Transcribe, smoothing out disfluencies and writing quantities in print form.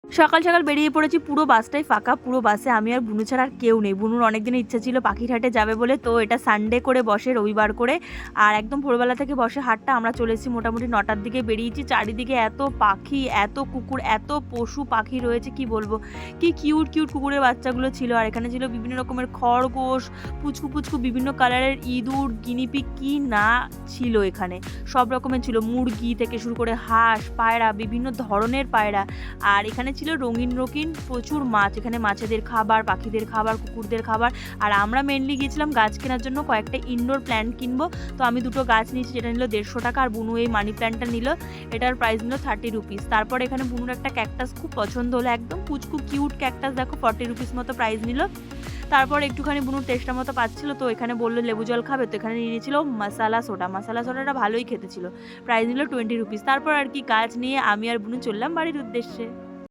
সকাল সকাল বেরিয়ে পড়েছি, পুরো বাসটাই ফাঁকা, পুরো বাসে আমি আর বুনু ছাড়া আর কেউ নেই। বুনুর অনেক দিনের ইচ্ছা ছিল পাখিরহাটে যাবে বলে, তো এটা সানডে করে বসে, রবিবার করে, আর একদম ভোরবেলা থেকে বসে হাটটা। আমরা চলে এসেছি মোটামুটি 9টার দিকে বেরিয়েছি। চারিদিকে এত পাখি, এত কুকুর, এত পশু পাখি রয়েছে কি বলবো, কি কিউট কিউট কুকুরের বাচ্চাগুলো ছিল। আর এখানে ছিল বিভিন্ন রকমের খরগোশ, পুচকু পুচকু বিভিন্ন কালারের ইঁদুর, গিনিপিগ, কি না ছিল এখানে, সব রকমের ছিল, মুরগি থেকে শুরু করে হাঁস, পায়রা, বিভিন্ন ধরনের পায়রা। আর এখানে ছিল রঙিন রঙিন প্রচুর মাছ, এখানে মাছেদের খাবার, পাখিদের খাবার, কুকুরদের খাবার। আর আমরা মেনলি গিয়েছিলাম গাছ কেনার জন্য, কয়েকটা ইনডোর প্ল্যান্ট কিনবো। তো আমি দুটো গাছ নিয়েছি, যেটা নিল 150 টাকা, আর বুনু এই মানি প্ল্যান্টটা নিল, এটার প্রাইস নিল 30 রুপিস। তারপর এখানে বুনুর একটা ক্যাকটাস খুব পছন্দ হলো, একদম পুচকু কিউট ক্যাকটাস, দেখো 40 রুপিস মতো প্রাইস নিল। তারপর একটুখানি বুনুর টেস্টার মতো পাচ্ছিল, তো এখানে বললো লেবু জল খাবে, তো এখানে নিয়ে নিয়েছিল মশালা সোডা। মশালা সোডাটা ভালোই খেতে ছিল, প্রাইস নিল 20 রুপিস। তারপর আর কি গাছ নিয়ে আমি আর বুনু চললাম বাড়ির উদ্দেশ্যে।